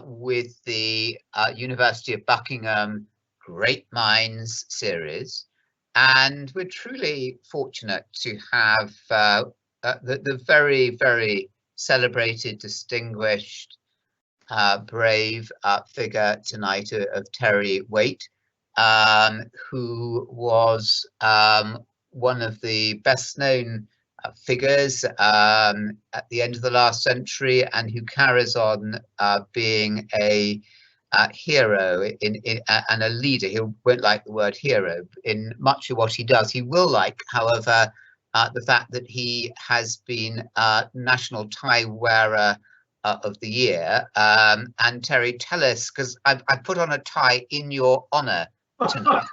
with the University of Buckingham Great Minds series. And we're truly fortunate to have the very, very celebrated, distinguished, brave figure tonight of Terry Waite, who was one of the best known figures at the end of the last century, and who carries on being a hero and a leader. He won't like the word hero in much of what he does. He will like, however, the fact that he has been National Tie Wearer of the Year. And Terry, tell us, because I put on a tie in your honour tonight.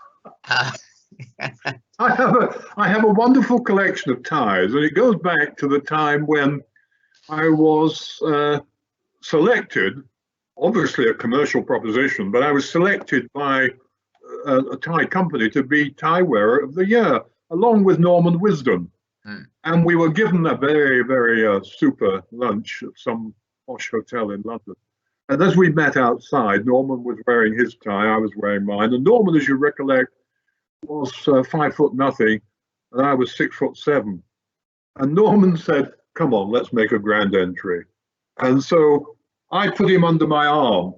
I have a wonderful collection of ties, and it goes back to the time when I was selected, obviously a commercial proposition, but I was selected by a tie company to be Tie Wearer of the Year, along with Norman Wisdom. And we were given a very, very super lunch at some posh hotel in London. And as we met outside, Norman was wearing his tie, I was wearing mine. And Norman, as you recollect, was 5 foot nothing, and I was 6'7". And Norman said, "Come on, let's make a grand entry." And so I put him under my arm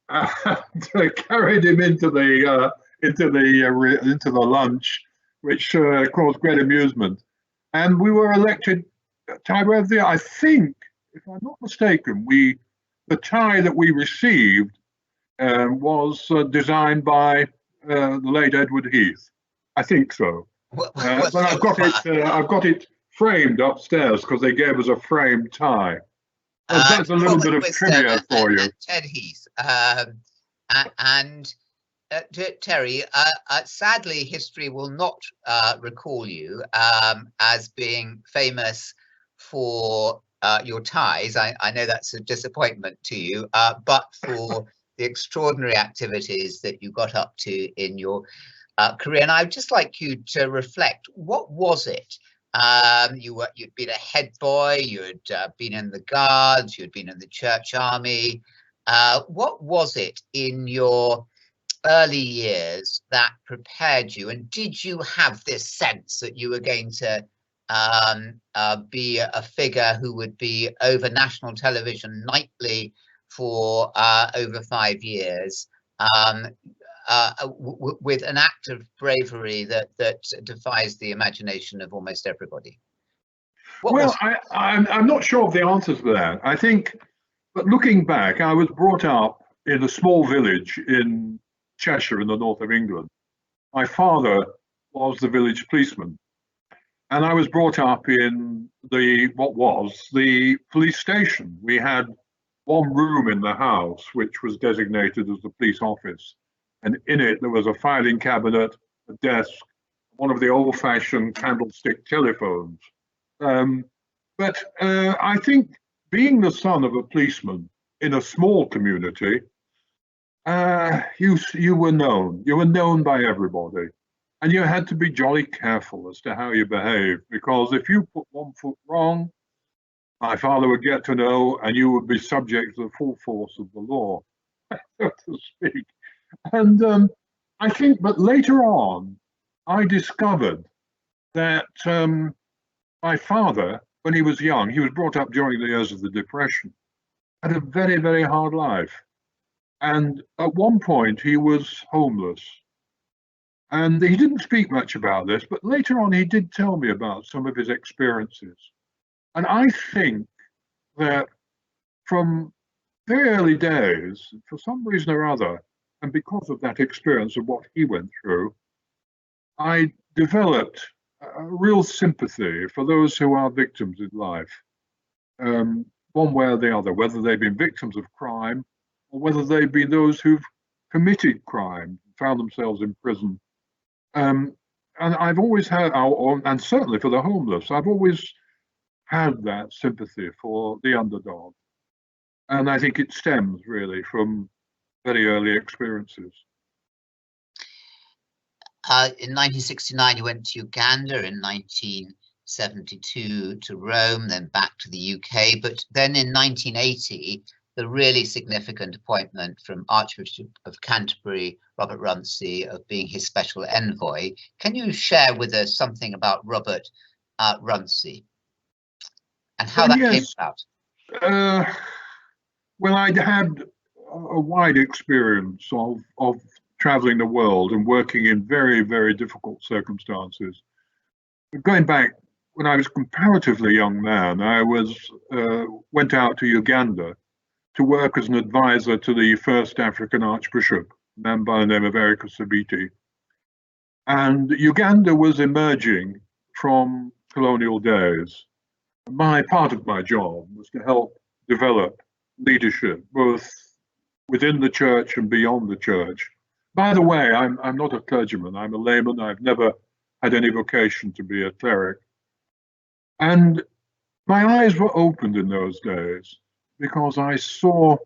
and carried him into the lunch, which caused great amusement. And we were elected Tie Wearer of the Year. I think, if I'm not mistaken, the tie that we received was designed by the late Edward Heath. I think so. But I've got it framed upstairs because they gave us a framed tie. That's a little bit of trivia for you. Ted Heath. And Terry, sadly, history will not recall you as being famous for your ties. I know that's a disappointment to you, but for the extraordinary activities that you got up to in your career. And I'd just like you to reflect, what was it? You'd been a head boy, you'd been in the Guards, you'd been in the Church Army. What was it in your early years that prepared you? And did you have this sense that you were going to be a figure who would be over national television nightly for over 5 years, with an act of bravery that defies the imagination of almost everybody? I'm not sure of the answers to that. I think, but looking back, I was brought up in a small village in Cheshire in the north of England. My father was the village policeman, and I was brought up in what was the police station. We had one room in the house which was designated as the police office, and in it there was a filing cabinet, a desk, one of the old-fashioned candlestick telephones. But I think, being the son of a policeman in a small community, you were known. You were known by everybody, and you had to be jolly careful as to how you behaved, because if you put one foot wrong, my father would get to know, and you would be subject to the full force of the law, so to speak. And I think, but later on, I discovered that my father, when he was young, he was brought up during the years of the Depression, had a very, very hard life. And at one point, he was homeless. And he didn't speak much about this, but later on, he did tell me about some of his experiences. And I think that from very early days, for some reason or other, and because of that experience of what he went through, I developed a real sympathy for those who are victims in life, one way or the other, whether they've been victims of crime or whether they've been those who've committed crime, found themselves in prison. And I've always had, and certainly for the homeless, I've always had that sympathy for the underdog. And I think it stems really from very early experiences. In 1969, you went to Uganda, in 1972 to Rome, then back to the UK. But then in 1980, the really significant appointment from Archbishop of Canterbury, Robert Runcie, of being his special envoy. Can you share with us something about Robert Runcie and how that came Yes. about? Well, I'd had a wide experience of traveling the world and working in very, very difficult circumstances. Going back when I was a comparatively young man, I went out to Uganda to work as an advisor to the first African Archbishop, a man by the name of Eric Sabiti. And Uganda was emerging from colonial days. Part of my job was to help develop leadership, both within the church and beyond the church. By the way, I'm not a clergyman, I'm a layman. I've never had any vocation to be a cleric. And my eyes were opened in those days because I saw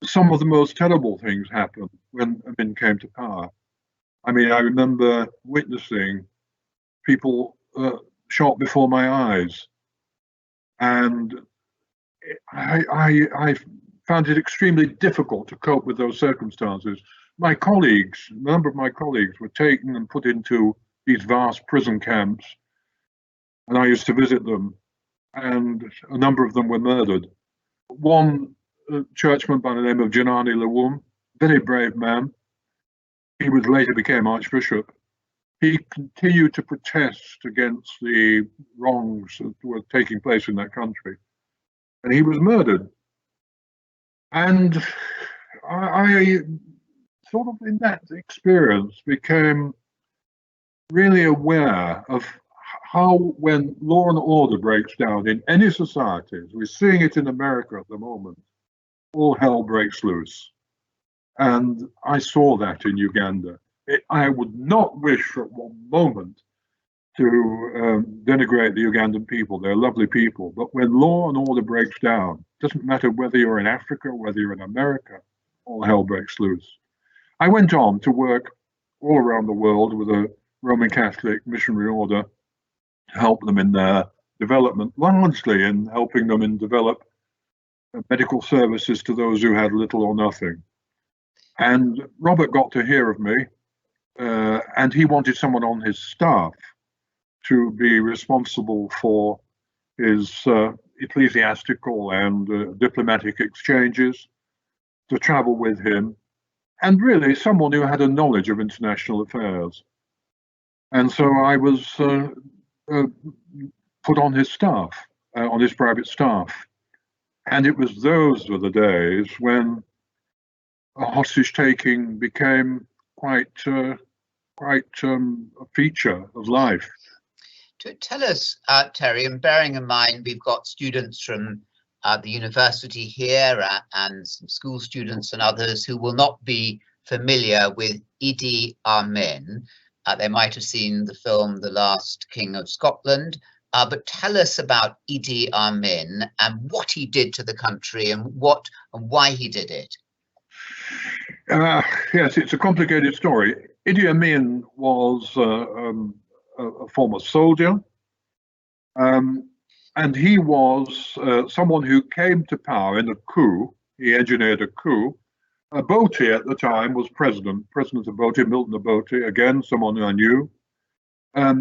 some of the most terrible things happen when Amin came to power. I mean, I remember witnessing people shot before my eyes, and I found it extremely difficult to cope with those circumstances. My colleagues, a number of my colleagues, were taken and put into these vast prison camps, and I used to visit them, and a number of them were murdered. One churchman by the name of Janani Lawum, very brave man, he was later became Archbishop. He continued to protest against the wrongs that were taking place in that country, and he was murdered. And I sort of in that experience became really aware of how when law and order breaks down in any societies, we're seeing it in America at the moment, all hell breaks loose. And I saw that in Uganda. I would not wish for one moment to denigrate the Ugandan people. They're lovely people. But when law and order breaks down, it doesn't matter whether you're in Africa or whether you're in America, all hell breaks loose. I went on to work all around the world with a Roman Catholic missionary order to help them in their development, largely in helping them in develop medical services to those who had little or nothing. And Robert got to hear of me, and he wanted someone on his staff to be responsible for his ecclesiastical and diplomatic exchanges, to travel with him, and really someone who had a knowledge of international affairs. And so I was put on his staff, on his private staff. And it was those were the days when hostage taking became quite a feature of life. To tell us, Terry, and bearing in mind we've got students from the university here and some school students and others who will not be familiar with Idi Amin. They might have seen the film The Last King of Scotland, but tell us about Idi Amin and what he did to the country and why he did it. Yes, it's a complicated story. Idi Amin was a former soldier, and he was someone who came to power in a coup. He engineered a coup. Obote at the time was President Obote, Milton Obote, again, someone I knew.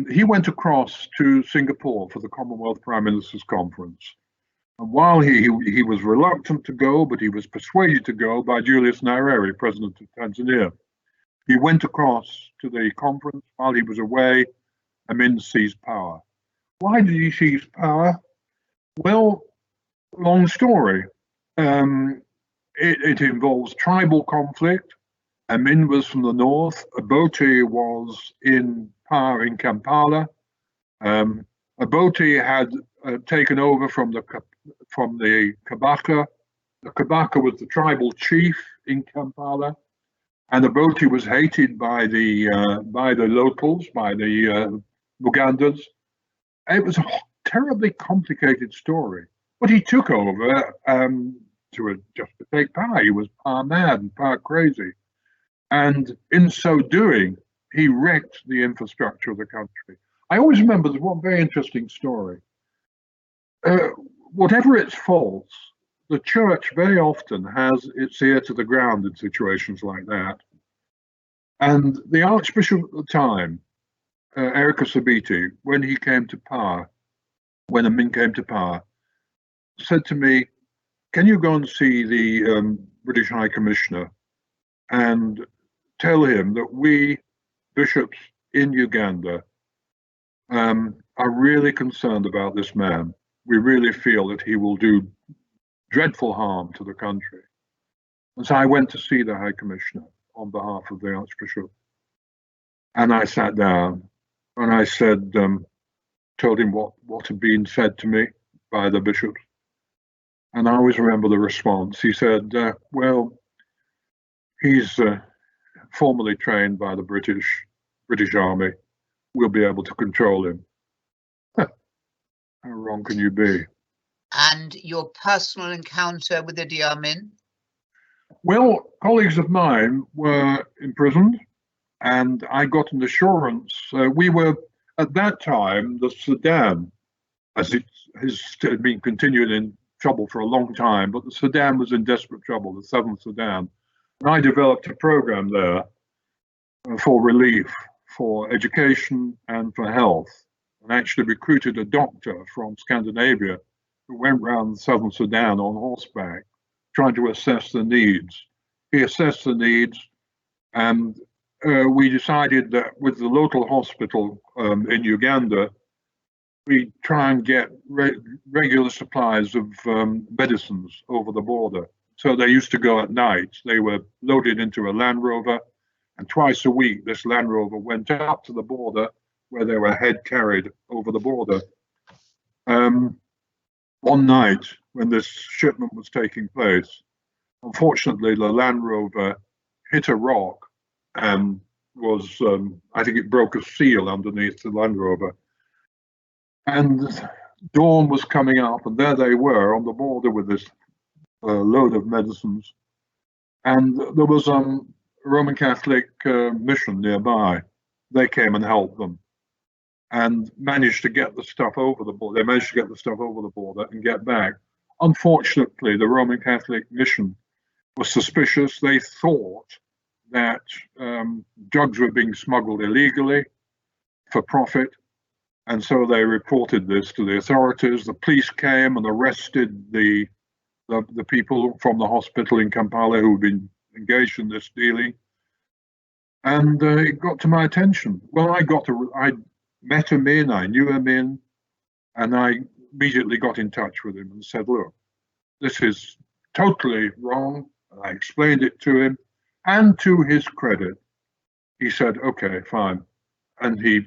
He went across to Singapore for the Commonwealth Prime Minister's Conference. And while he was reluctant to go, but he was persuaded to go by Julius Nyerere, President of Tanzania. He went across to the conference. While he was away, Amin seized power. Why did he seize power? Well, long story. It involves tribal conflict. Amin was from the north. Obote was in power in Kampala. Obote had taken over from the Kabaka. The Kabaka was the tribal chief in Kampala, and Obote was hated by the locals, by the Bugandans. It was a terribly complicated story. But he took over just to take power. He was power mad and power crazy. And in so doing, he wrecked the infrastructure of the country. I always remember there's one very interesting story. Whatever its faults, the church very often has its ear to the ground in situations like that. And the Archbishop at the time, Erika Sabiti, when he came to power, when Amin came to power, said to me, can you go and see the British High Commissioner and tell him that we bishops in Uganda are really concerned about this man. We really feel that he will do dreadful harm to the country. And so I went to see the High Commissioner on behalf of the Archbishop. And I sat down and I said, told him what had been said to me by the bishops. And I always remember the response. He said, well, he's formally trained by the British Army. We'll be able to control him. How wrong can you be? And your personal encounter with Idi Amin? Well, colleagues of mine were imprisoned, and I got an assurance. We were, at that time, the Sudan, as it has been continuing in trouble for a long time, but the Sudan was in desperate trouble, the southern Sudan. And I developed a program there for relief, for education, and for health, and actually recruited a doctor from Scandinavia who went around southern Sudan on horseback, trying to assess the needs. He assessed the needs, and we decided that with the local hospital in Uganda, we try and get regular supplies of medicines over the border. So they used to go at night. They were loaded into a Land Rover, and twice a week this Land Rover went up to the border where they were head carried over the border. One night when this shipment was taking place, unfortunately the Land Rover hit a rock and was, I think it broke a seal underneath the Land Rover. And dawn was coming up, and there they were on the border with this load of medicines. And there was a Roman Catholic mission nearby. They came and helped them and managed to get the stuff over the border. They managed to get the stuff over the border and get back. Unfortunately, the Roman Catholic mission was suspicious. They thought that drugs were being smuggled illegally for profit. And so they reported this to the authorities. The police came and arrested the people from the hospital in Kampala who had been engaged in this dealing. And it got to my attention. Well, I met Amin, I knew Amin, and I immediately got in touch with him and said, look, this is totally wrong. And I explained it to him, and to his credit, he said, okay, fine. And he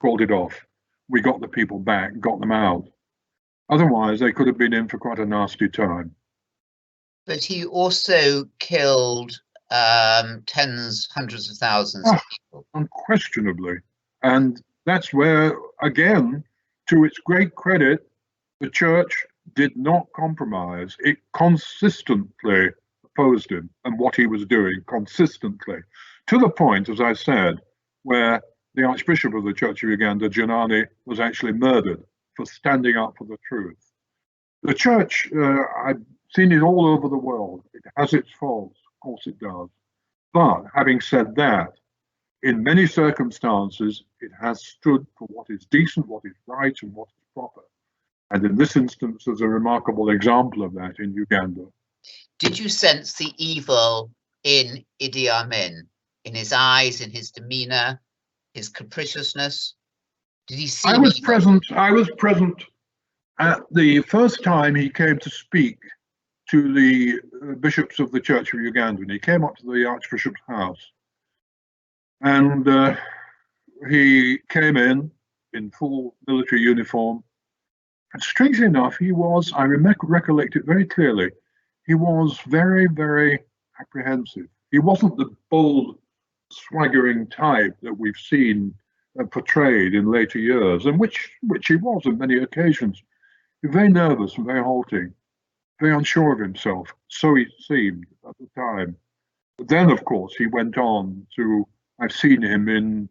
called it off. We got the people back, got them out. Otherwise, they could have been in for quite a nasty time. But he also killed tens, hundreds of thousands of people. Unquestionably. And that's where, again, to its great credit, the church did not compromise. It consistently opposed him and what he was doing, consistently, to the point, as I said, where the Archbishop of the Church of Uganda, Janani, was actually murdered for standing up for the truth. The church, I've seen it all over the world. It has its faults, of course it does. But having said that, in many circumstances, it has stood for what is decent, what is right, and what is proper. And in this instance, there's a remarkable example of that in Uganda. Did you sense the evil in Idi Amin, in his eyes, in his demeanor, his capriciousness? Did he see? I was present at the first time he came to speak to the bishops of the Church of Uganda, and he came up to the Archbishop's house. And he came in full military uniform. And strangely enough, he was, I recollect it very clearly, he was very, very apprehensive. He wasn't the bold, swaggering type that we've seen portrayed in later years, and which he was on many occasions. He was very nervous and very halting, very unsure of himself. So he seemed at the time. But then, of course, he went on to, I've seen him in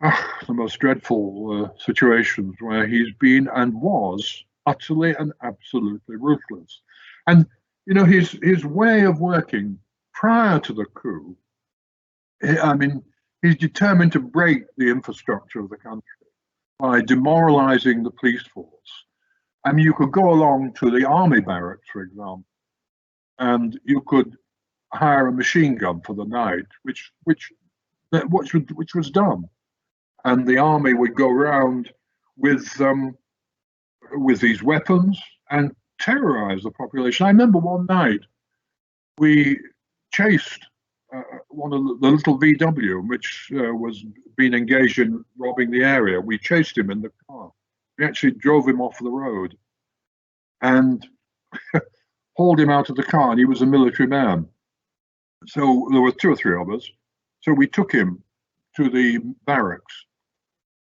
the most dreadful situations where he's been and was utterly and absolutely ruthless. And you know, his way of working prior to the coup, I mean, he's determined to break the infrastructure of the country by demoralizing the police force. I mean, you could go along to the army barracks, for example, and you could hire a machine gun for the night, which was done, and the army would go around with these weapons and terrorize the population. I remember one night we chased one of the little VW, which was being engaged in robbing the area. We chased him in the car. We actually drove him off the road and hauled him out of the car, and he was a military man. So there were two or three of us. So we took him to the barracks.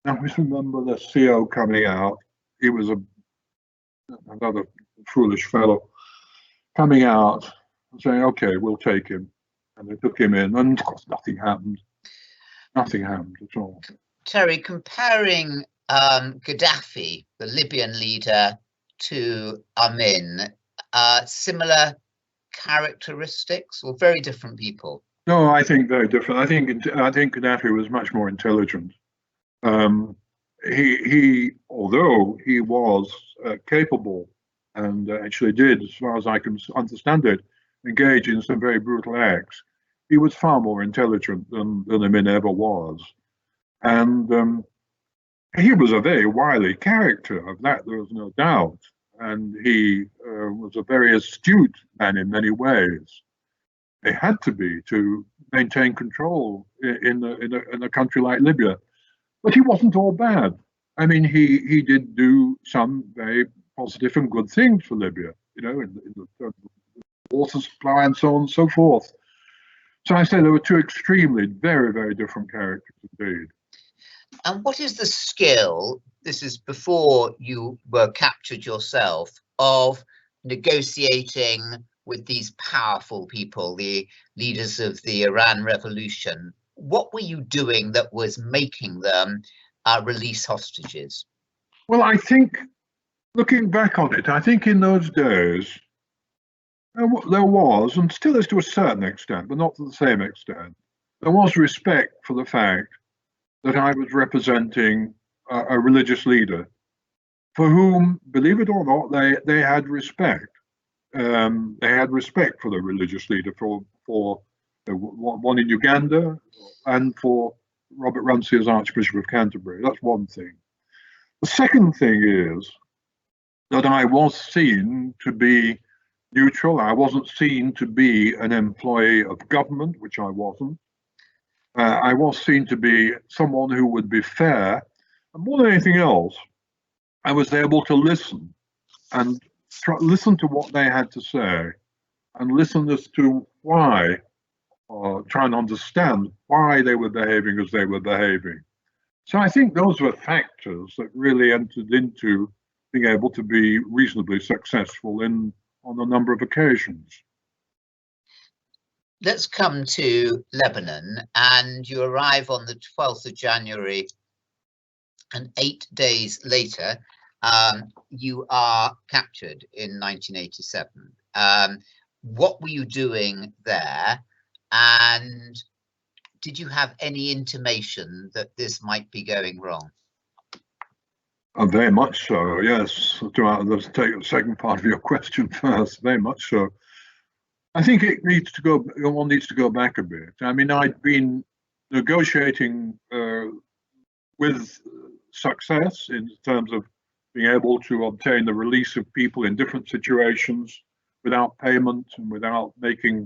Now I remember the CO coming out. He was another foolish fellow coming out and saying, "Okay, we'll take him." And they took him in, and of course nothing happened. Nothing happened at all. Terry, comparing Gaddafi, the Libyan leader, to Amin, similar characteristics or very different people? No, I think very different. I think Gaddafi was much more intelligent. Although he was capable and actually did, as far as I can understand it, engage in some very brutal acts, he was far more intelligent than Amin ever was. And he was a very wily character, of that there was no doubt. And he was a very astute man in many ways. They had to be to maintain control in a country like Libya. But he wasn't all bad. I mean, he did do some very positive and good things for Libya, you know, in the water supply and so on and so forth. So I say there were two extremely, very, very different characters indeed. And what is the skill, this is before you were captured yourself, of negotiating with these powerful people, the leaders of the Iran Revolution? What were you doing that was making them release hostages? Well, I think, looking back on it, I think in those days, there was, and still is to a certain extent, but not to the same extent, there was respect for the fact that I was representing a religious leader for whom, believe it or not, they had respect. They had respect for the religious leader, for one in Uganda and for Robert Runcie as Archbishop of Canterbury. That's one thing. The second thing is that I was seen to be neutral. I wasn't seen to be an employee of government, which I wasn't. I was seen to be someone who would be fair. And more than anything else, I was able to listen and listen to what they had to say and listen as to why, try and understand why they were behaving as they were behaving. So I think those were factors that really entered into being able to be reasonably successful on a number of occasions. Let's come to Lebanon, and you arrive on the 12th of January, and 8 days later, you are captured in 1987. What were you doing there? And did you have any intimation that this might be going wrong? Very much so, yes. Let's take the second part of your question first. Very much so. I think one needs to go back a bit. I mean, I'd been negotiating with success in terms of being able to obtain the release of people in different situations without payment and without making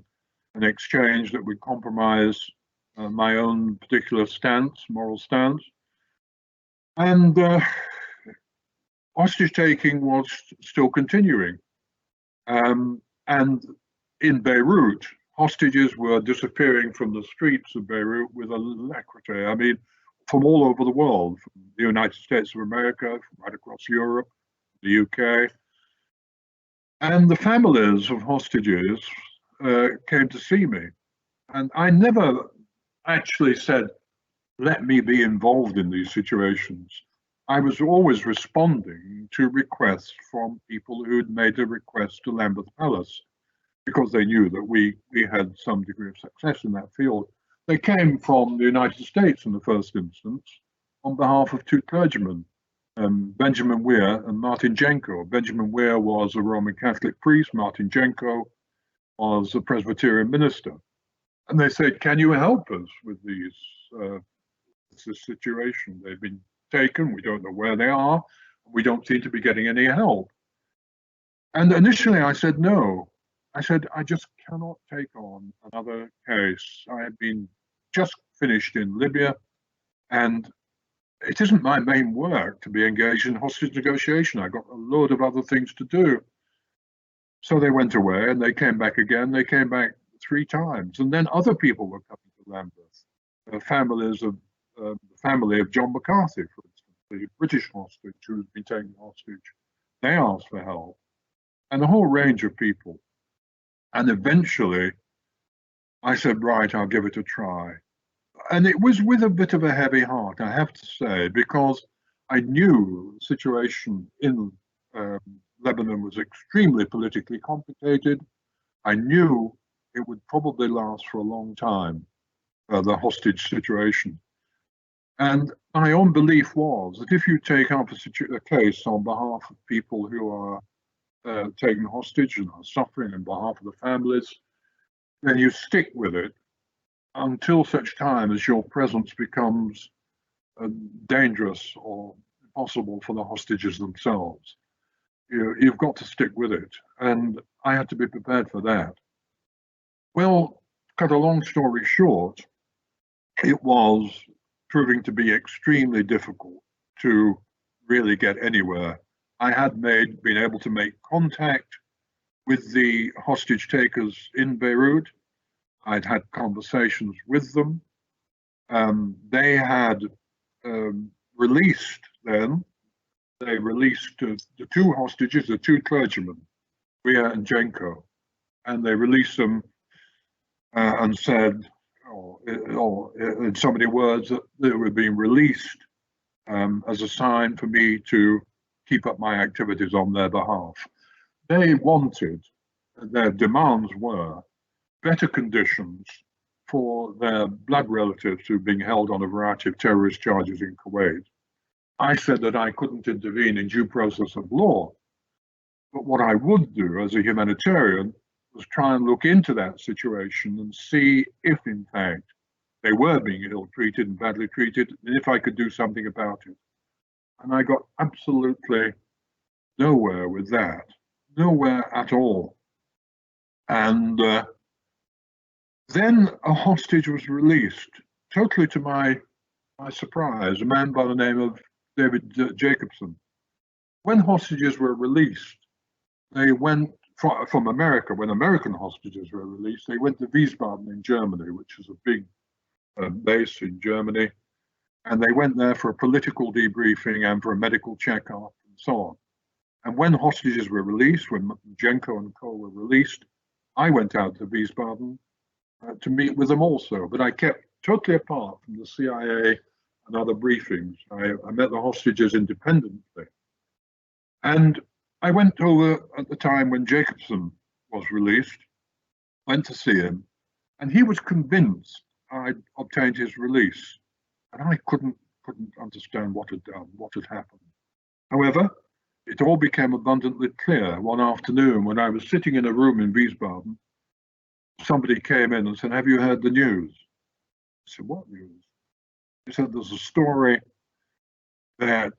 an exchange that would compromise my own particular moral stance. And hostage taking was still continuing. And in Beirut, hostages were disappearing from the streets of Beirut with alacrity. I mean, from all over the world, from the United States of America, from right across Europe, the UK. And the families of hostages came to see me. And I never actually said, let me be involved in these situations. I was always responding to requests from people who had made a request to Lambeth Palace because they knew that we had some degree of success in that field. They came from the United States in the first instance on behalf of two clergymen, Benjamin Weir and Martin Jenko. Benjamin Weir was a Roman Catholic priest, Martin Jenko was a Presbyterian minister. And they said, can you help us with this situation? They've been taken, we don't know where they are, we don't seem to be getting any help. And initially I said no. I said, I just cannot take on another case. I have been just finished in Libya, and it isn't my main work to be engaged in hostage negotiation. I got a load of other things to do. So they went away and they came back again. They came back 3 times. And then other people were coming to Lambeth. Families of the family of John McCarthy, for instance, the British hostage who had been taken hostage. They asked for help. And a whole range of people. And eventually I said, right, I'll give it a try. And it was with a bit of a heavy heart, I have to say, because I knew the situation in Lebanon was extremely politically complicated. I knew it would probably last for a long time, the hostage situation. And my own belief was that if you take up a case on behalf of people who are taken hostage and are suffering on behalf of the families, then you stick with it until such time as your presence becomes dangerous or impossible for the hostages themselves. You've got to stick with it. And I had to be prepared for that. Well, cut a long story short, it was proving to be extremely difficult to really get anywhere. I had been able to make contact with the hostage takers in Beirut. I'd had conversations with them. They had released then, they released the 2 hostages, the 2 clergymen, Weir and Jenko, and they released them and said, in so many words, that they were being released as a sign for me to keep up my activities on their behalf. They wanted, their demands were, better conditions for their blood relatives who were being held on a variety of terrorist charges in Kuwait. I said that I couldn't intervene in due process of law, but what I would do as a humanitarian was try and look into that situation and see if, in fact, they were being ill-treated and badly treated, and if I could do something about it. And I got absolutely nowhere with that, nowhere at all. And then a hostage was released, totally to my surprise, a man by the name of David Jacobson. When hostages were released, they went from America. When American hostages were released, they went to Wiesbaden in Germany, which is a big base in Germany. And they went there for a political debriefing and for a medical checkup and so on. And when hostages were released, when Jenko and Co were released, I went out to Wiesbaden to meet with them also. But I kept totally apart from the CIA and other briefings. I met the hostages independently. And I went over at the time when Jacobson was released, went to see him, and he was convinced I'd obtained his release. And I couldn't understand what had done, what had happened. However, it all became abundantly clear one afternoon when I was sitting in a room in Wiesbaden. Somebody came in and said, "Have you heard the news?" I said, "What news?" He said, "There's a story that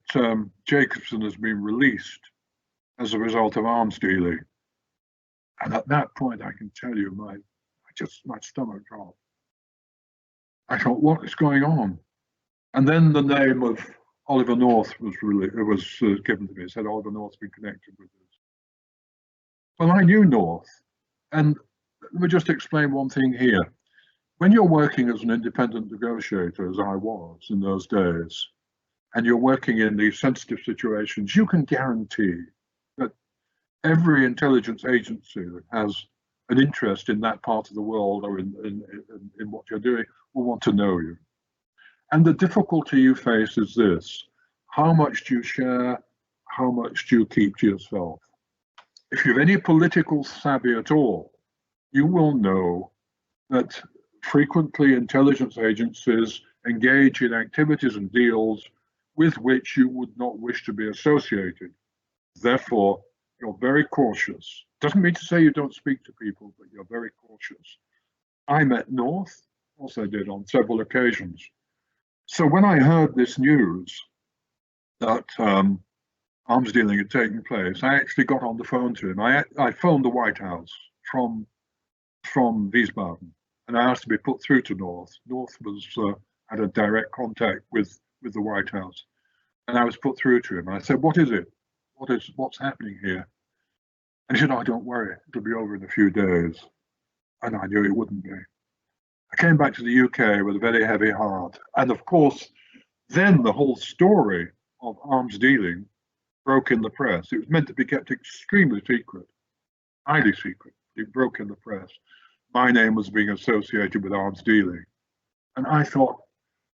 Jacobson has been released as a result of arms dealing." And at that point, I can tell you, my stomach dropped. I thought, what is going on? And then the name of Oliver North was given to me. It said Oliver North's been connected with this. Well, I knew North, and let me just explain one thing here. When you're working as an independent negotiator, as I was in those days, and you're working in these sensitive situations, you can guarantee that every intelligence agency that has an interest in that part of the world or in what you're doing will want to know you. And the difficulty you face is this: How much do you share? How much do you keep to yourself? If you have any political savvy at all, you will know that frequently intelligence agencies engage in activities and deals with which you would not wish to be associated. Therefore, you're very cautious. Doesn't mean to say you don't speak to people, but you're very cautious. I met North, also did on several occasions. So when I heard this news that arms dealing had taken place, I actually got on the phone to him. I phoned the White House from Wiesbaden, and I asked to be put through to North. North was had a direct contact with the White House, and I was put through to him. I said, "What is it? What's happening here?" And he said, "Oh, don't worry, it'll be over in a few days." And I knew it wouldn't be. I came back to the UK with a very heavy heart, and of course, then the whole story of arms dealing broke in the press. It was meant to be kept extremely secret, highly secret. It broke in the press. My name was being associated with arms dealing. And I thought,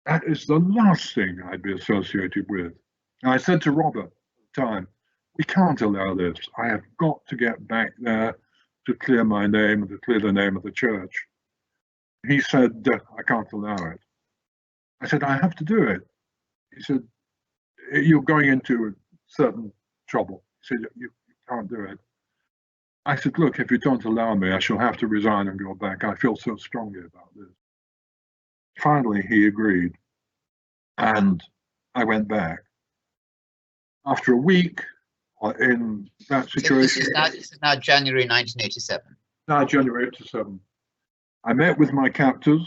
that is the last thing I'd be associated with. And I said to Robert at the time, we can't allow this. I have got to get back there to clear my name and to clear the name of the church. He said, I can't allow it. I said, I have to do it. He said, you're going into certain trouble. He said, you can't do it. I said, look, if you don't allow me, I shall have to resign and go back. I feel so strongly about this. Finally, he agreed, and I went back. After a week in that situation. This is now January 1987. Now January 87. I met with my captors,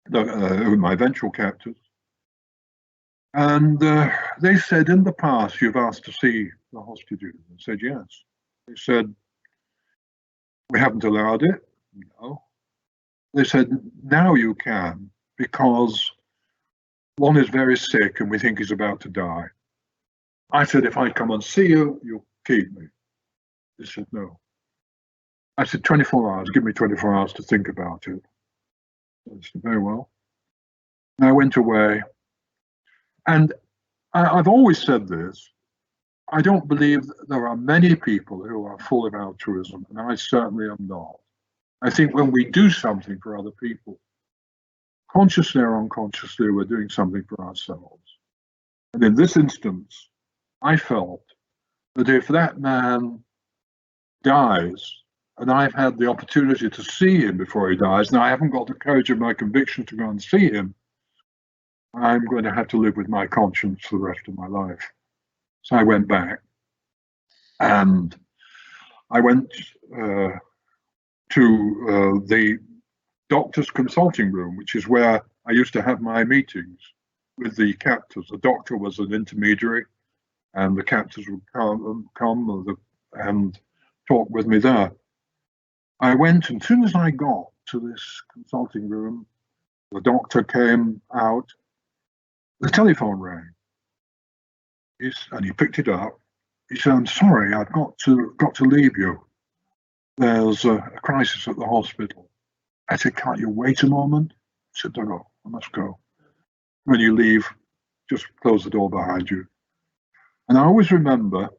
my eventual captors, and they said, in the past, you've asked to see the hostages. I said, yes. They said, we haven't allowed it. No. They said, now you can, because one is very sick and we think he's about to die. I said, if I come and see you, you'll keep me. They said, no. I said, 24 hours, give me 24 hours to think about it. I said, very well. And I went away. And I've always said this, I don't believe that there are many people who are full of altruism, and I certainly am not. I think when we do something for other people, consciously or unconsciously, we're doing something for ourselves. And in this instance, I felt that if that man dies, and I've had the opportunity to see him before he dies, now I haven't got the courage of my conviction to go and see him, I'm going to have to live with my conscience for the rest of my life. So I went back, and I went to the doctor's consulting room, which is where I used to have my meetings with the captors. The doctor was an intermediary, and the captors would come and talk with me there. I went, and as soon as I got to this consulting room, the doctor came out, the telephone rang. And he picked it up. He said, I'm sorry, I've got to leave you. There's a crisis at the hospital. I said, can't you wait a moment? He said, no, I must go. When you leave, just close the door behind you. And I always remember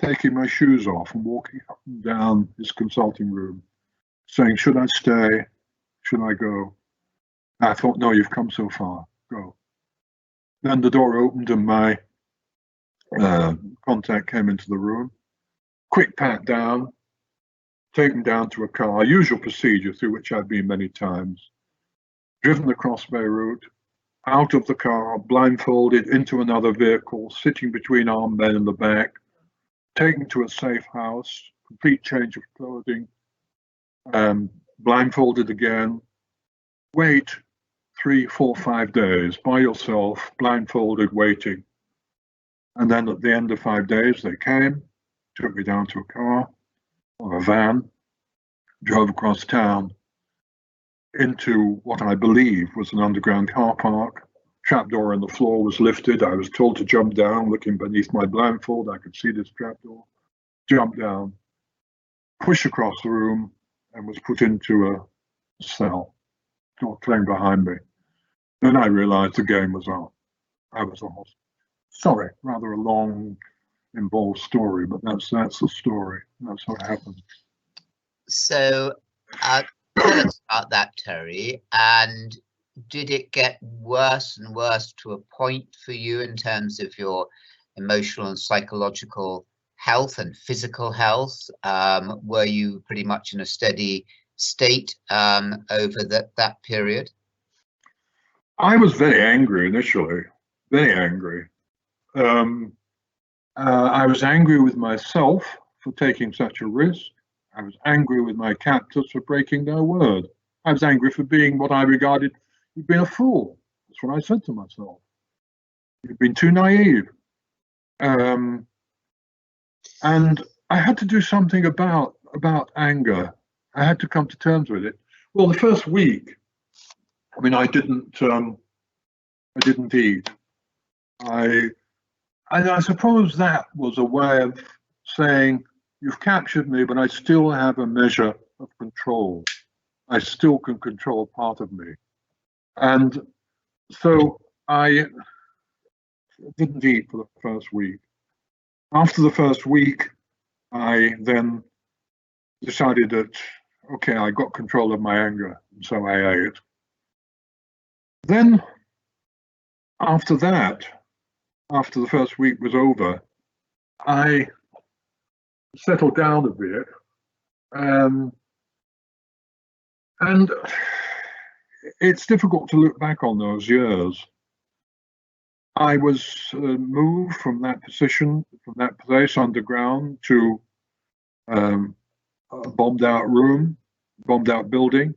taking my shoes off and walking up and down his consulting room, saying, should I stay? Should I go? And I thought, no, you've come so far, go. Then the door opened and my contact came into the room. Quick pat down, taken down to a car, usual procedure through which I've been many times. Driven across Beirut, out of the car, blindfolded into another vehicle, sitting between armed men in the back, taken to a safe house, complete change of clothing, blindfolded again. Wait 3, 4, 5 days by yourself, blindfolded, waiting. And then at the end of 5 days, they came, took me down to a car or a van, drove across town into what I believe was an underground car park. Trapdoor in the floor was lifted. I was told to jump down. Looking beneath my blindfold, I could see this trapdoor. Jump down, push across the room, and was put into a cell. Door clanged behind me. Then I realized the game was on. I was a hostage. Sorry, rather a long, involved story, but that's the story. That's what happened. So, tell us about that, Terry. And did it get worse and worse to a point for you in terms of your emotional and psychological health and physical health? Were you pretty much in a steady state over that period? I was very angry initially, very angry. I was angry with myself for taking such a risk. I was angry with my captors for breaking their word. I was angry for being what I regarded as being a fool. That's what I said to myself. You've been too naive. And I had to do something about anger. I had to come to terms with it. Well, the first week, I mean, I didn't eat. I suppose that was a way of saying, you've captured me, but I still have a measure of control. I still can control part of me. And so I didn't eat for the first week. After the first week, I then decided that, okay, I got control of my anger, and so I ate. Then, after that, after the first week was over, I settled down a bit. And it's difficult to look back on those years. I was moved from that position, from that place underground to a bombed out room, bombed out building.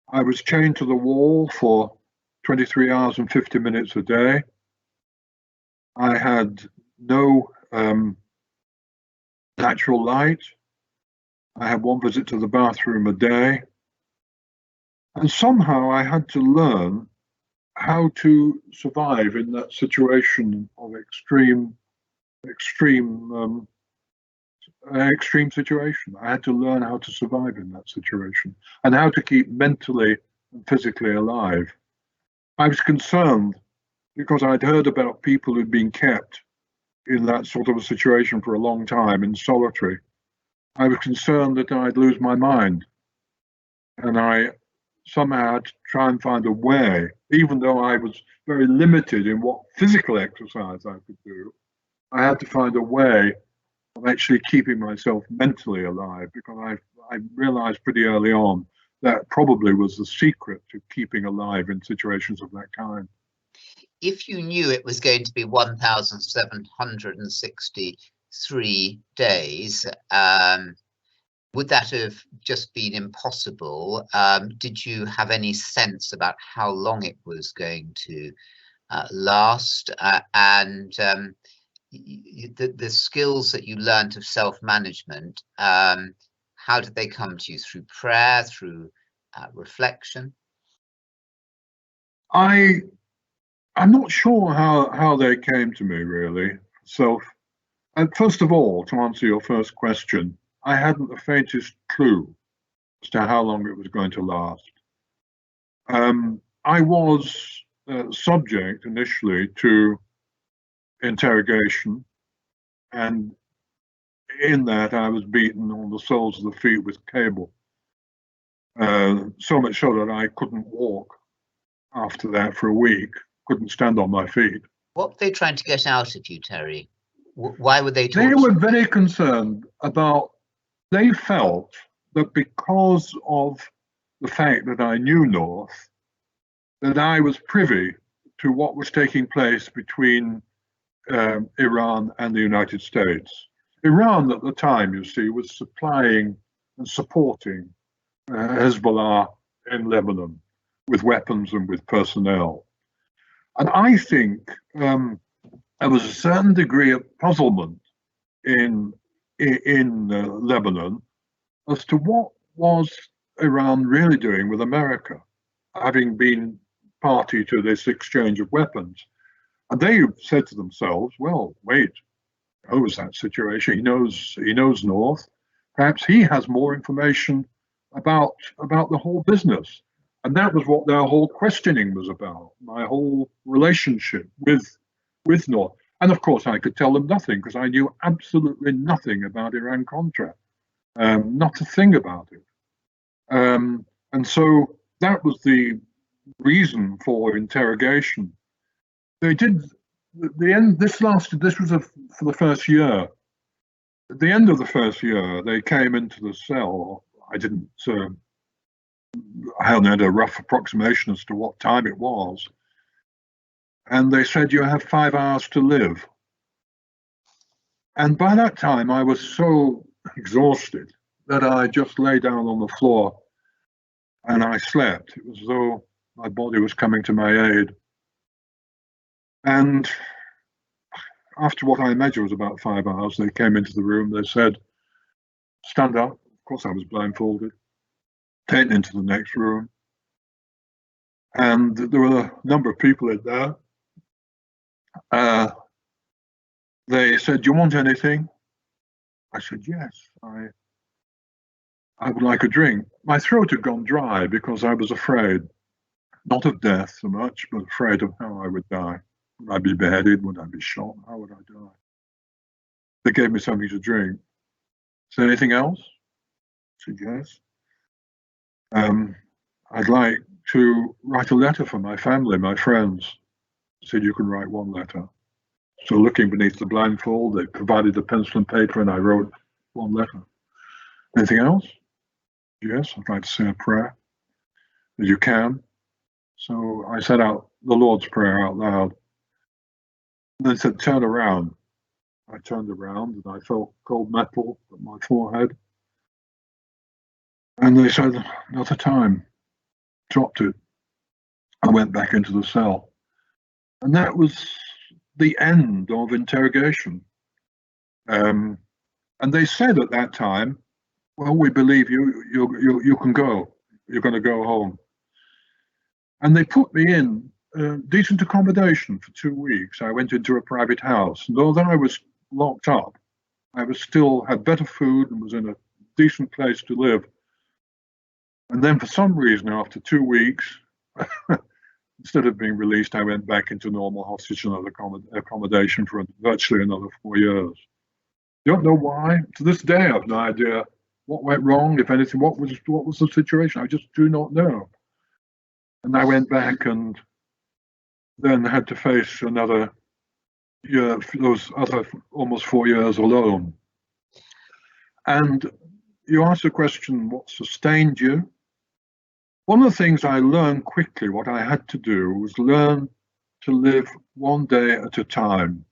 I was chained to the wall for 23 hours and 50 minutes a day. I had no natural light. I had one visit to the bathroom a day. And somehow I had to learn how to survive in that situation of extreme situation. I had to learn how to survive in that situation and how to keep mentally and physically alive. I was concerned because I'd heard about people who'd been kept in that sort of a situation for a long time in solitary. I was concerned that I'd lose my mind, and I somehow had to try and find a way, even though I was very limited in what physical exercise I could do. I had to find a way of actually keeping myself mentally alive, because I realized pretty early on that probably was the secret to keeping alive in situations of that kind. If you knew it was going to be 1,763 days, would that have just been impossible? Did you have any sense about how long it was going to last? And the skills that you learned of self-management, how did they come to you? Through prayer, through reflection? I'm not sure how they came to me, really. So, first of all, to answer your first question, I hadn't the faintest clue as to how long it was going to last. I was subject initially to interrogation, and in that I was beaten on the soles of the feet with cable, so much so that I couldn't walk after that for a week, couldn't stand on my feet. What were they trying to get out of you, Terry? Why were they They were very concerned about, they felt that because of the fact that I knew North, that I was privy to what was taking place between Iran and the United States. Iran at the time, you see, was supplying and supporting Hezbollah in Lebanon with weapons and with personnel. And I think there was a certain degree of puzzlement in Lebanon as to what was Iran really doing with America, having been party to this exchange of weapons. And they said to themselves, well, wait, he knows that situation. He knows North. Perhaps he has more information about the whole business. And that was what their whole questioning was about. My whole relationship with with North. And of course, I could tell them nothing because I knew absolutely nothing about Iran-Contra, not a thing about it. And so that was the reason for interrogation. They did the end. This lasted. This was for the first year. At the end of the first year, they came into the cell. I didn't. I only had a rough approximation as to what time it was, and they said you have 5 hours to live. And by that time, I was so exhausted that I just lay down on the floor and I slept. It was as though my body was coming to my aid. And after what I imagine was about 5 hours, they came into the room. They said, stand up. Of course, I was blindfolded, taken into the next room. And there were a number of people in there. They said, do you want anything? I said, yes, I would like a drink. My throat had gone dry because I was afraid, not of death so much, but afraid of how I would die. Would I be beheaded? Would I be shot? How would I die? They gave me something to drink. Is there anything else? I said, yes. I'd like to write a letter for my family, my friends. I said, you can write one letter. So looking beneath the blindfold, they provided the pencil and paper and I wrote one letter. Anything else? Yes, I'd like to say a prayer. You can. So I said out the Lord's Prayer out loud. And they said, turn around. I turned around and I felt cold metal at my forehead. And they said, not a time. Dropped it. I went back into the cell. And that was the end of interrogation. And they said at that time, well, we believe you. You can go. You're going to go home. And they put me in decent accommodation for 2 weeks. I went into a private house. And although I was locked up, I was still had better food and was in a decent place to live. And then for some reason, after 2 weeks, instead of being released, I went back into normal hostage and other accommodation for virtually another 4 years. Don't know why. To this day, I have no idea what went wrong, if anything. What was the situation? I just do not know. And I went back and then had to face another year, those other almost 4 years alone. And you asked the question, what sustained you? One of the things I learned quickly, what I had to do was learn to live one day at a time.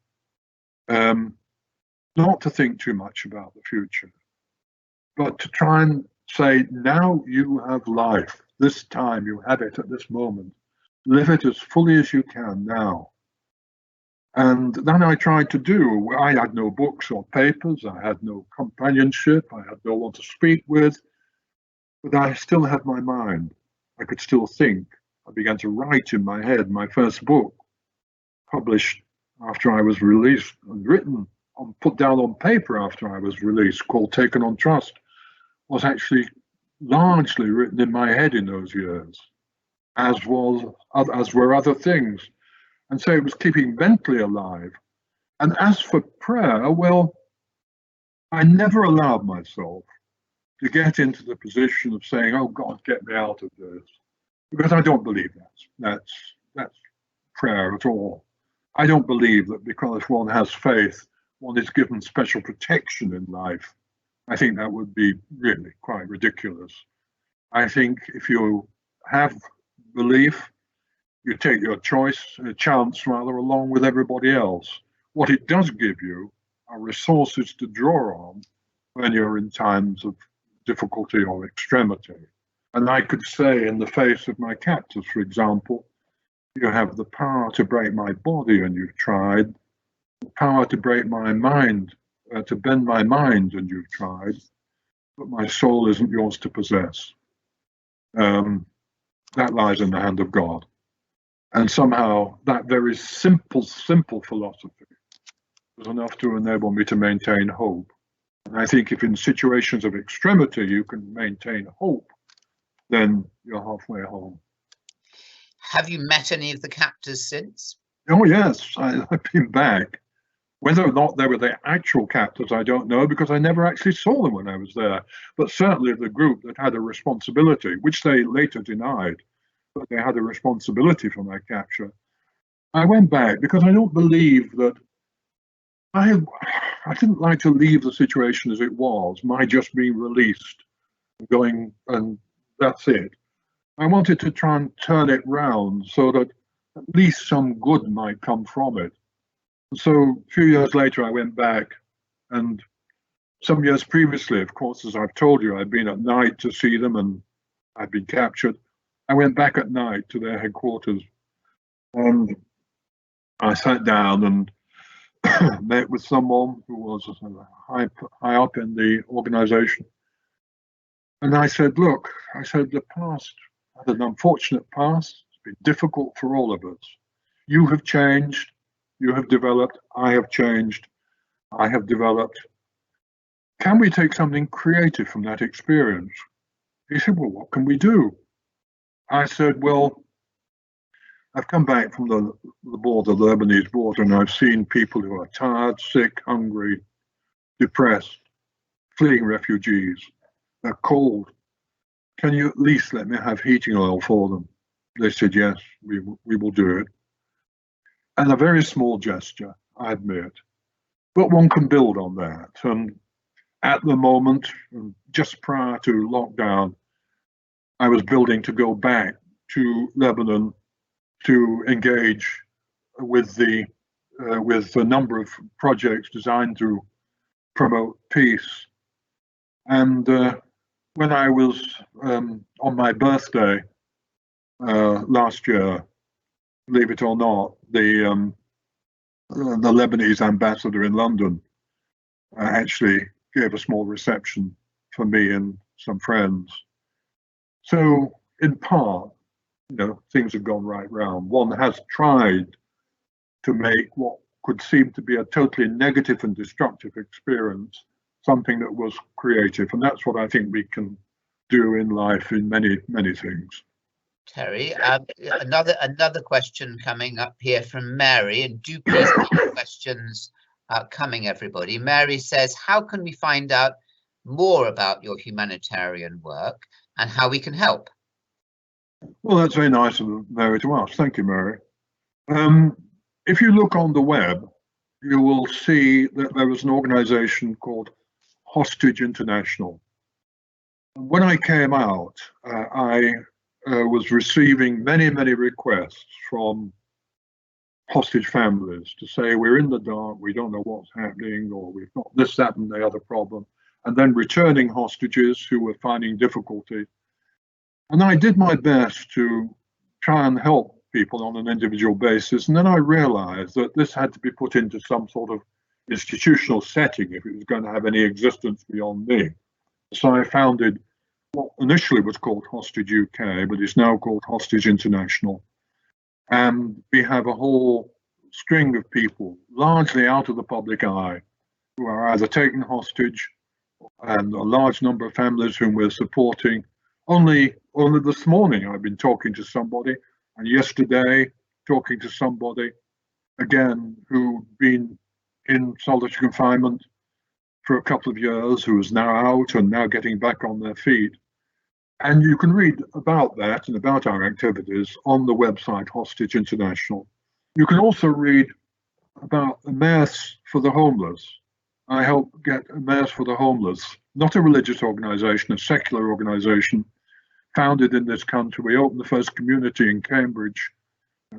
Not to think too much about the future, but to try and say, now you have life. This time you have it at this moment. Live it as fully as you can now. And then I tried to do, I had no books or papers, I had no companionship, I had no one to speak with, but I still had my mind. I could still think. I began to write in my head. My first book, published after I was released, written, put down on paper after I was released, called Taken on Trust, was actually largely written in my head in those years, as were other things. And so it was keeping mentally alive. And as for prayer, well, I never allowed myself to get into the position of saying, oh God, get me out of this. Because I don't believe that's prayer at all. I don't believe that because one has faith, one is given special protection in life. I think that would be really quite ridiculous. I think if you have belief, you take your chance rather, along with everybody else. What it does give you are resources to draw on when you're in times of difficulty or extremity. And I could say in the face of my captors, for example, you have the power to break my body and you've tried, the power to break my mind, to bend my mind and you've tried, but my soul isn't yours to possess. That lies in the hand of God. And somehow that very simple philosophy was enough to enable me to maintain hope. And I think if in situations of extremity you can maintain hope, then you're halfway home. Have you met any of the captors since? Oh yes, I've been back. Whether or not they were the actual captors, I don't know, because I never actually saw them when I was there. But certainly the group that had a responsibility, which they later denied, but they had a responsibility for my capture. I went back because I don't believe that I I didn't like to leave the situation as it was, my just being released, going and that's it. I wanted to try and turn it round so that at least some good might come from it. So a few years later, I went back, and some years previously, of course, as I've told you, I'd been at night to see them and I'd been captured. I went back at night to their headquarters and I sat down and met with someone who was high up in the organization. And I said, look, I said, the past had an unfortunate past. It's been difficult for all of us. You have changed. You have developed. I have changed. I have developed. Can we take something creative from that experience? He said, well, what can we do? I said, well, I've come back from the border, the Lebanese border, and I've seen people who are tired, sick, hungry, depressed, fleeing refugees. They're cold. Can you at least let me have heating oil for them? They said, yes, we will do it. And a very small gesture, I admit, but one can build on that. And at the moment, just prior to lockdown, I was building to go back to Lebanon to engage with with a number of projects designed to promote peace. And when I was on my birthday last year, believe it or not, the Lebanese ambassador in London actually gave a small reception for me and some friends. So, in part, things have gone right round. One has tried to make what could seem to be a totally negative and destructive experience something that was creative. And that's what I think we can do in life in many, many things. Terry, another question coming up here from Mary, and do please keep questions coming, everybody. Mary says, how can we find out more about your humanitarian work and how we can help? Well, that's very nice of Mary to ask. Thank you, Mary. If you look on the web, you will see that there was an organization called Hostage International. When I came out, I was receiving many, many requests from hostage families to say, we're in the dark, we don't know what's happening, or we've got this, that, and the other problem, and then returning hostages who were finding difficulty. And I did my best to try and help people on an individual basis. And then I realized that this had to be put into some sort of institutional setting if it was going to have any existence beyond me. So I founded what initially was called Hostage UK, but is now called Hostage International. And we have a whole string of people, largely out of the public eye, who are either taken hostage, and a large number of families whom we're supporting. Only this morning I've been talking to somebody, and yesterday talking to somebody again who'd been in solitary confinement for a couple of years, who is now out and now getting back on their feet. And you can read about that and about our activities on the website Hostage International. You can also read about a Mass for the Homeless. I helped get a Mass for the Homeless, not a religious organization, a secular organization founded in this country. We opened the first community in Cambridge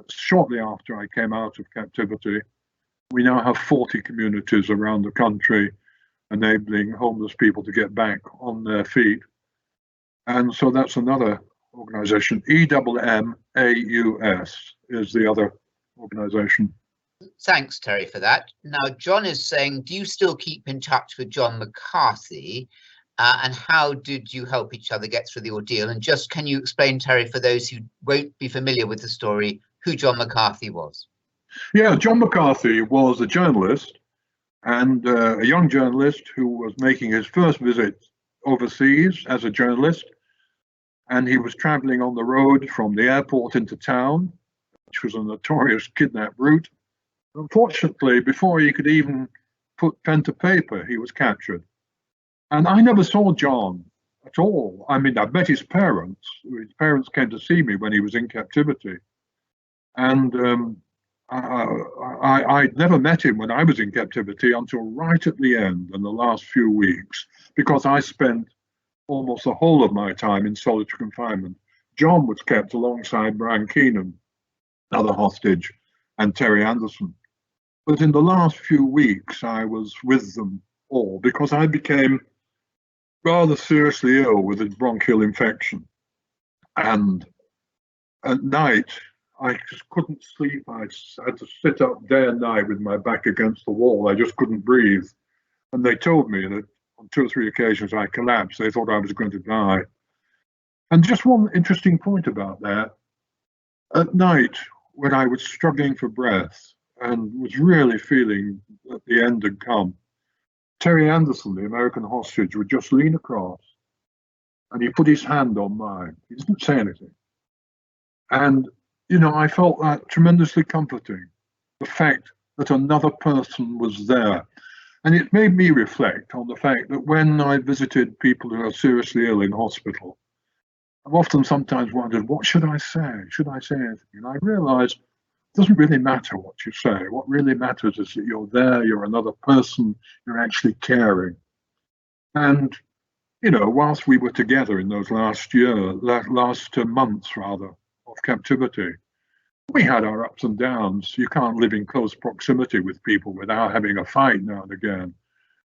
shortly after I came out of captivity. We now have 40 communities around the country enabling homeless people to get back on their feet. And so that's another organization. EMMAUS is the other organization. Thanks, Terry, for that. Now, John is saying, do you still keep in touch with John McCarthy? And how did you help each other get through the ordeal? And just can you explain, Terry, for those who won't be familiar with the story, who John McCarthy was? Yeah, John McCarthy was a journalist, and a young journalist who was making his first visit overseas as a journalist. And he was traveling on the road from the airport into town, which was a notorious kidnap route. Unfortunately, before he could even put pen to paper, he was captured. And I never saw John at all. I mean, I met his parents. His parents came to see me when he was in captivity. And I'd never met him when I was in captivity until right at the end, in the last few weeks, because I spent almost the whole of my time in solitary confinement. John was kept alongside Brian Keenan, another hostage, and Terry Anderson. But in the last few weeks, I was with them all because I became rather seriously ill with a bronchial infection. And at night, I just couldn't sleep. I had to sit up day and night with my back against the wall. I just couldn't breathe. And they told me that on 2 or 3 occasions I collapsed. They thought I was going to die. And just one interesting point about that, at night, when I was struggling for breath and was really feeling that the end had come, Terry Anderson, the American hostage, would just lean across and he put his hand on mine. He didn't say anything. And, you know, I felt that tremendously comforting, the fact that another person was there. And it made me reflect on the fact that when I visited people who are seriously ill in hospital, I've often sometimes wondered, what should I say? Should I say anything? And I realized it doesn't really matter what you say. What really matters is that you're there, you're another person, you're actually caring. And, you know, whilst we were together in those last months rather, of captivity, we had our ups and downs. You can't live in close proximity with people without having a fight now and again.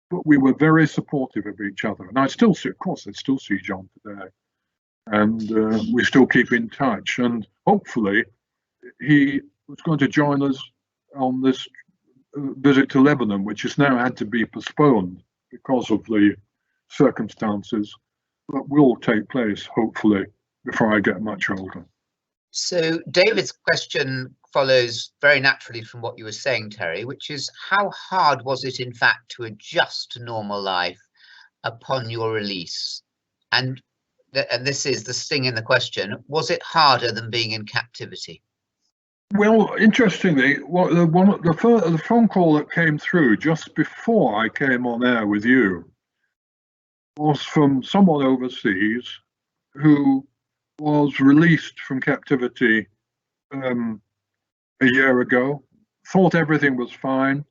But we were very supportive of each other. And I still see, of course, I still see John today. And we still keep in touch. And hopefully he was going to join us on this visit to Lebanon, which has now had to be postponed because of the circumstances, but will take place, hopefully, before I get much older. So David's question follows very naturally from what you were saying, Terry, which is how hard was it, in fact, to adjust to normal life upon your release? And this is the sting in the question, was it harder than being in captivity? Well, interestingly, the phone call that came through just before I came on air with you was from someone overseas who was released from captivity a year ago, thought everything was fine,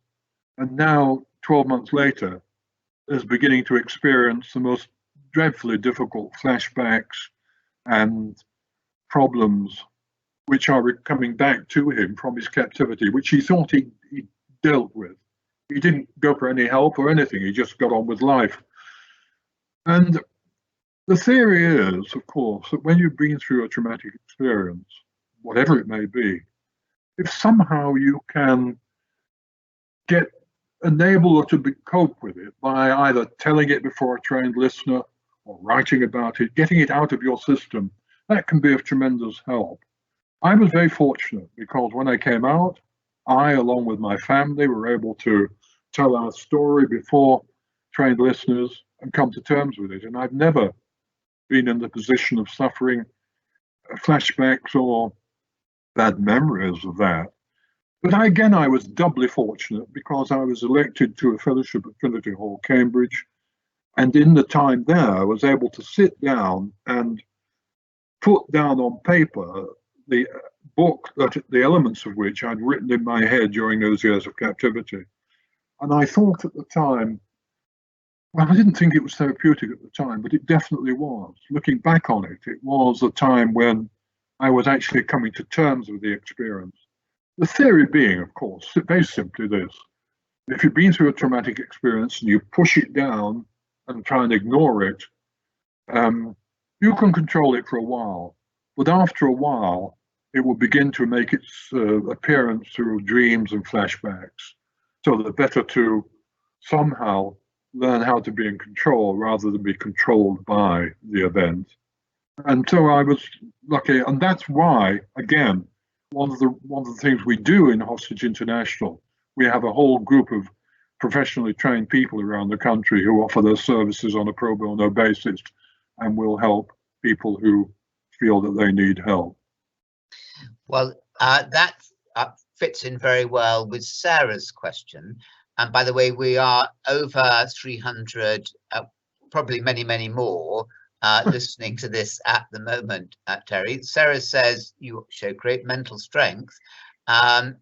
and now, 12 months later, is beginning to experience the most dreadfully difficult flashbacks and problems which are coming back to him from his captivity, which he thought he dealt with. He didn't go for any help or anything, he just got on with life. And the theory is, of course, that when you've been through a traumatic experience, whatever it may be, if somehow you can enable to cope with it by either telling it before a trained listener or writing about it, getting it out of your system, that can be of tremendous help. I was very fortunate because when I came out, I, along with my family, were able to tell our story before trained listeners and come to terms with it. And I've never been in the position of suffering flashbacks or bad memories of that. But I was doubly fortunate because I was elected to a fellowship at Trinity Hall, Cambridge. And in the time there, I was able to sit down and put down on paper the book, the elements of which I'd written in my head during those years of captivity. And I thought at the time, well, I didn't think it was therapeutic at the time, but it definitely was. Looking back on it, it was a time when I was actually coming to terms with the experience. The theory being, of course, very simply this: if you've been through a traumatic experience and you push it down and try and ignore it, you can control it for a while. But after a while, it will begin to make its appearance through dreams and flashbacks. So the better to somehow learn how to be in control rather than be controlled by the event. And so I was lucky, and that's why, again, one of the things we do in Hostage International, we have a whole group of professionally trained people around the country who offer their services on a pro bono basis and will help people who feel that they need help. Well, That fits in very well with Sarah's question. And by the way, we are over 300, probably many, many more listening to this at the moment, Terry. Sarah says you show great mental strength. And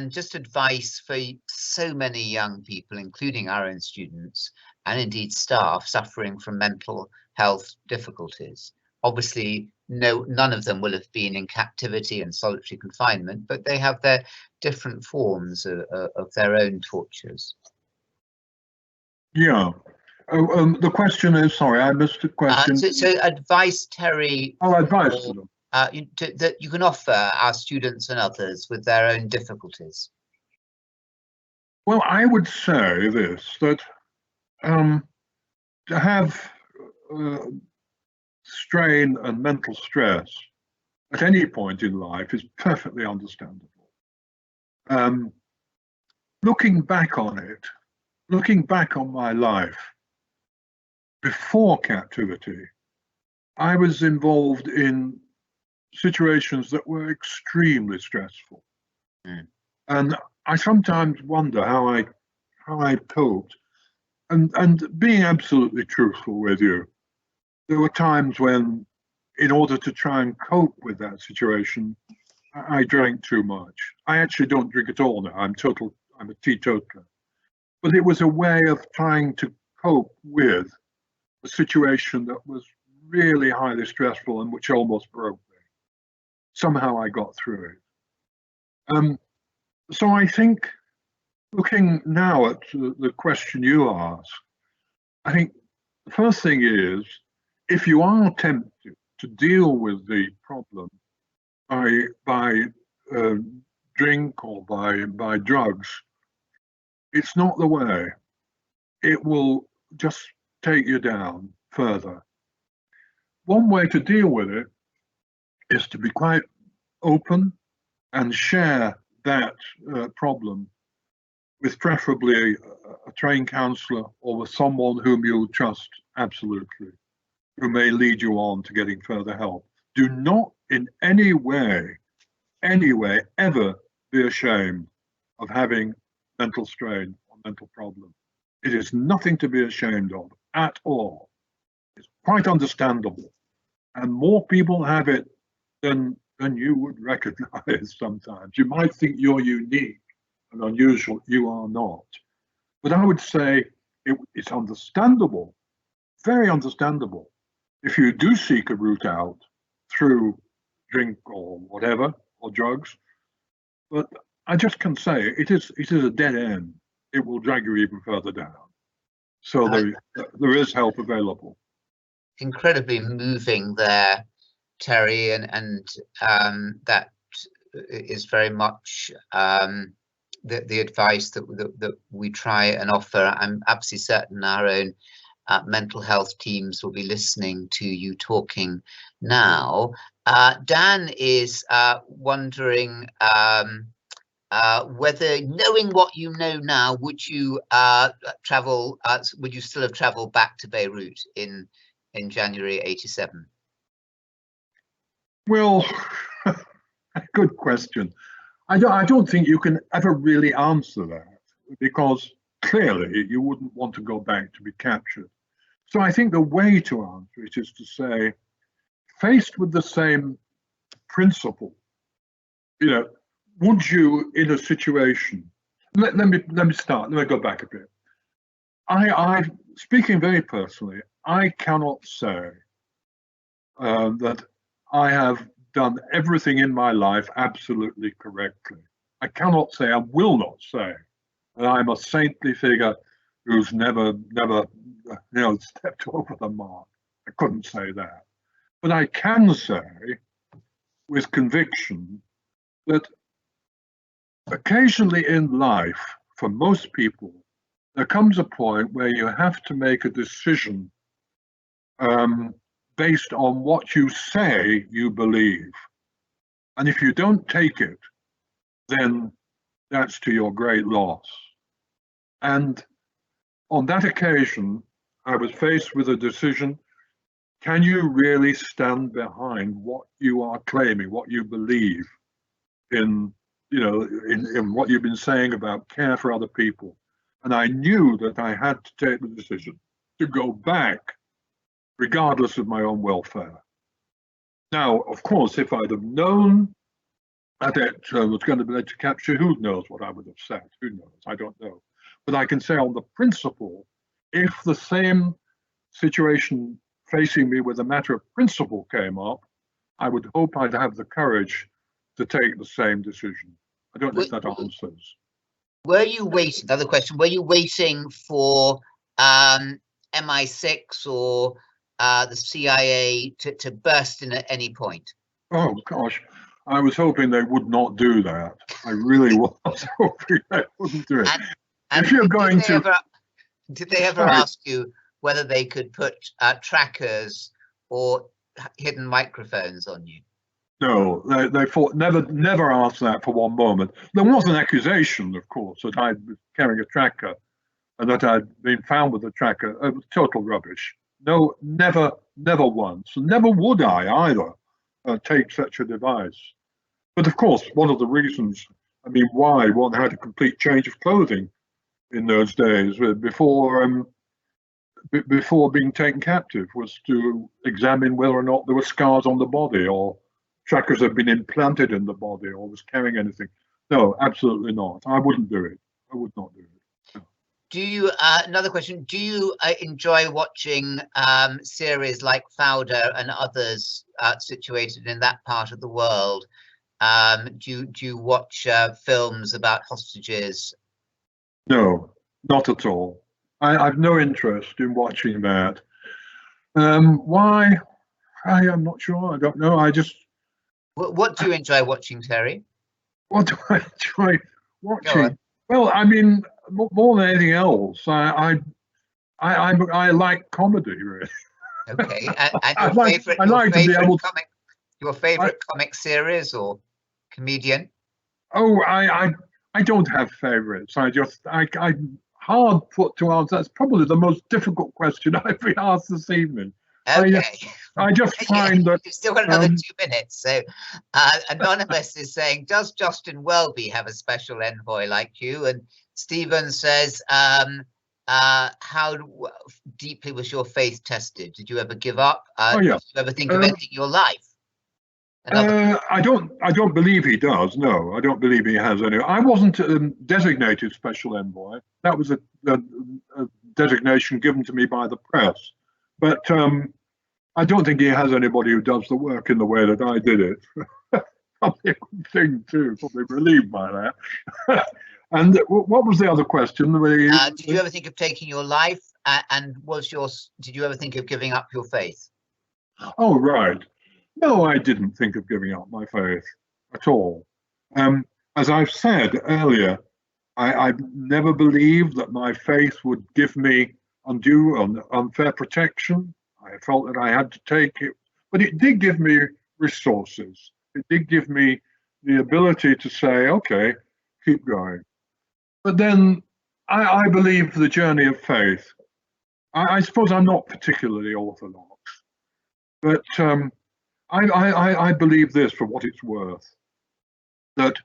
just advice for so many young people, including our own students and indeed staff suffering from mental health difficulties. Obviously, none of them will have been in captivity and solitary confinement, but they have their different forms of their own tortures. Yeah. The question is, sorry, I missed the question. So advice, Terry. Oh, advice to them. That you can offer our students and others with their own difficulties. Well, I would say this, that to have strain and mental stress at any point in life is perfectly understandable. Looking back on it, looking back on my life before captivity, I was involved in situations that were extremely stressful. Mm. And I sometimes wonder how I coped. And being absolutely truthful with you, there were times when, in order to try and cope with that situation, I drank too much. I actually don't drink at all now. I'm a teetotaler. But it was a way of trying to cope with a situation that was really highly stressful and which almost broke me. Somehow I got through it. So I think, looking now at the question you asked, I think the first thing is, if you are tempted to deal with the problem by drink or by drugs, it's not the way. It will just take you down further. One way to deal with it is to be quite open and share that problem with preferably a trained counsellor or with someone whom you trust absolutely, who may lead you on to getting further help. Do not in any way, ever be ashamed of having mental strain or mental problem. It is nothing to be ashamed of at all. It's quite understandable. And more people have it than you would recognize sometimes. You might think you're unique and unusual. You are not. But I would say it's understandable, very understandable, if you do seek a route out through drink or whatever, or drugs. But I just can say it is a dead end. It will drag you even further down. So there is help available. Incredibly moving there, Terry, and that is very much the advice that we try and offer. I'm absolutely certain our own mental health teams will be listening to you talking now. Dan is wondering whether, knowing what you know now, would you travel? Would you still have travelled back to Beirut in January '87? Well, good question. I don't think you can ever really answer that, because clearly you wouldn't want to go back to be captured. So I think the way to answer it is to say, faced with the same principle, would you, in a situation, let me go back a bit. I speaking very personally, I cannot say that I have done everything in my life absolutely correctly. I cannot say, I will not say, that I'm a saintly figure who's never stepped over the mark. I couldn't say that. But I can say with conviction that occasionally in life, for most people, there comes a point where you have to make a decision based on what you say you believe. And if you don't take it, then that's to your great loss. And on that occasion, I was faced with a decision. Can you really stand behind what you are claiming, what you believe? in, in what you've been saying about care for other people. And I knew that I had to take the decision to go back, regardless of my own welfare. Now, of course, if I'd have known that it was going to be led to capture, who knows what I would have said? Who knows? I don't know. But I can say on the principle, if the same situation facing me with a matter of principle came up, I would hope I'd have the courage to take the same decision. I don't know if that answers. Were you waiting? Another question. Were you waiting for MI6 or the CIA to burst in at any point? Oh gosh, I was hoping they would not do that. I really was hoping they wouldn't do it. And if you're going to, did they ever ask you whether they could put trackers or hidden microphones on you? No, they thought never asked that for one moment. There was an accusation, of course, that I'd been carrying a tracker and that I'd been found with a tracker. It was total rubbish. No, never once, and never would I either take such a device. But of course, one of the reasons, why one had a complete change of clothing in those days before being taken captive was to examine whether or not there were scars on the body or trackers had been implanted in the body or was carrying anything. No, absolutely not. I wouldn't do it. I would not do it. No. Do you, another question, do you enjoy watching series like Fauda and others situated in that part of the world? Do you watch films about hostages? No, not at all. I've no interest in watching that. Why? I am not sure. I don't know. What do you enjoy watching, Terry? What do I enjoy watching? Well, more than anything else, I like comedy, really. Okay, and your favorite comic series or comedian? Oh, I don't have favorites. I hard put to answer. That's probably the most difficult question I've been asked this evening. Okay. I just find that you've still got another 2 minutes. So Anonymous is saying, does Justin Welby have a special envoy like you? And Stephen says, how deeply was your faith tested? Did you ever give up? Yeah. Did you ever think of ending your life? I don't believe he does. No, I don't believe he has any. I wasn't designated special envoy. That was a designation given to me by the press. But I don't think he has anybody who does the work in the way that I did it. Probably a good thing too. Probably relieved by that. And what was the other question? Did you ever think of taking your life? And did you ever think of giving up your faith? Oh, right. No, I didn't think of giving up my faith at all. As I've said earlier, I've never believed that my faith would give me undue and unfair protection. I felt that I had to take it, but it did give me resources. It did give me the ability to say, okay, keep going. But then I believe the journey of faith. I suppose I'm not particularly orthodox, but I believe this for what it's worth, that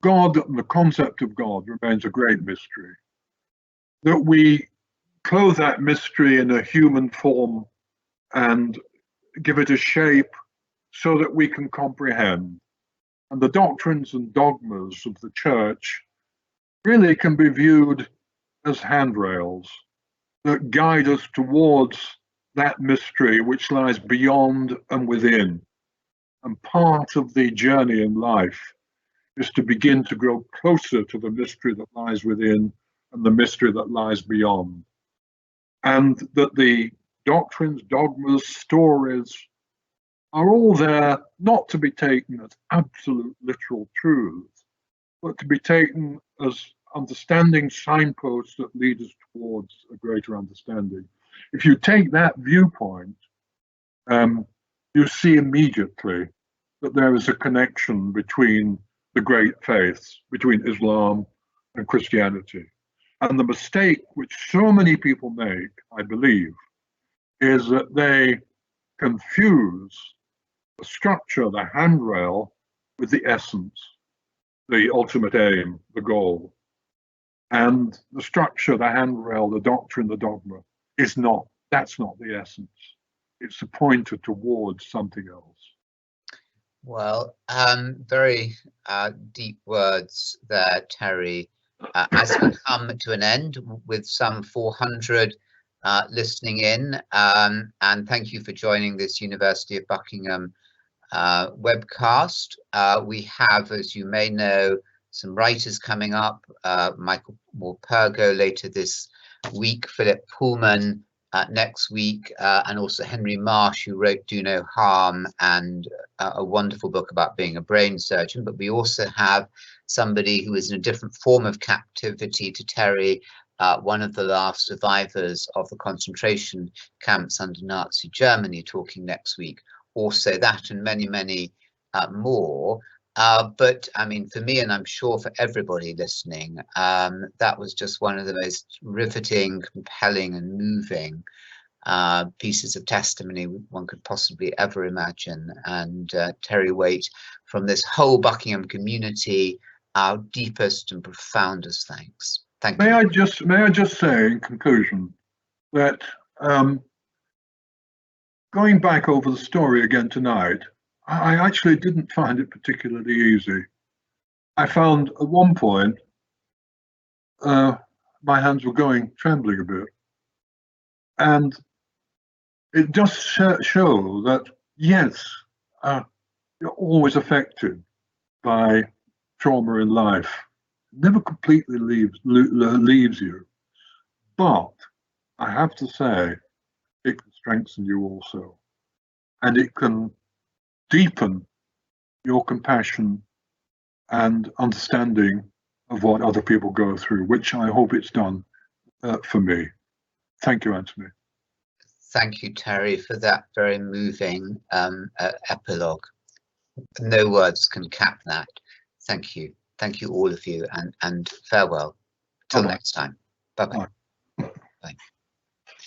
God and the concept of God remains a great mystery, that we clothe that mystery in a human form and give it a shape so that we can comprehend. And the doctrines and dogmas of the church really can be viewed as handrails that guide us towards that mystery which lies beyond and within. And part of the journey in life is to begin to grow closer to the mystery that lies within and the mystery that lies beyond. And that the doctrines, dogmas, stories are all there not to be taken as absolute literal truths, but to be taken as understanding signposts that lead us towards a greater understanding. If you take that viewpoint, you see immediately that there is a connection between the great faiths, between Islam and Christianity. And the mistake which so many people make, I believe, is that they confuse the structure, the handrail, with the essence, the ultimate aim, the goal. And the structure, the handrail, the doctrine, the dogma is not, that's not the essence. It's a pointer towards something else. Well, very deep words there, Terry. As we come to an end with some 400 listening in, and thank you for joining this University of Buckingham webcast. We have, as you may know, some writers coming up, Michael Morpurgo later this week, Philip Pullman next week, and also Henry Marsh, who wrote Do No Harm and a wonderful book about being a brain surgeon. But we also have somebody who is in a different form of captivity to Terry, one of the last survivors of the concentration camps under Nazi Germany, talking next week. Also that and many, many more. But I mean, for me, and I'm sure for everybody listening, that was just one of the most riveting, compelling and moving pieces of testimony one could possibly ever imagine. And Terry Waite, from this whole Buckingham community, our deepest and profoundest thanks. Thank you. May I just say in conclusion that going back over the story again tonight, I actually didn't find it particularly easy. I found at one point my hands were trembling a bit. And it does show that, yes, you're always affected by trauma in life. It never completely leaves you. But I have to say, it can strengthen you also. And it can deepen your compassion and understanding of what other people go through, which I hope it's done for me. Thank you, Anthony. Thank you, Terry, for that very moving epilogue. No words can cap that. Thank you. Thank you, all of you, and farewell. Till next time. Bye-bye. Bye.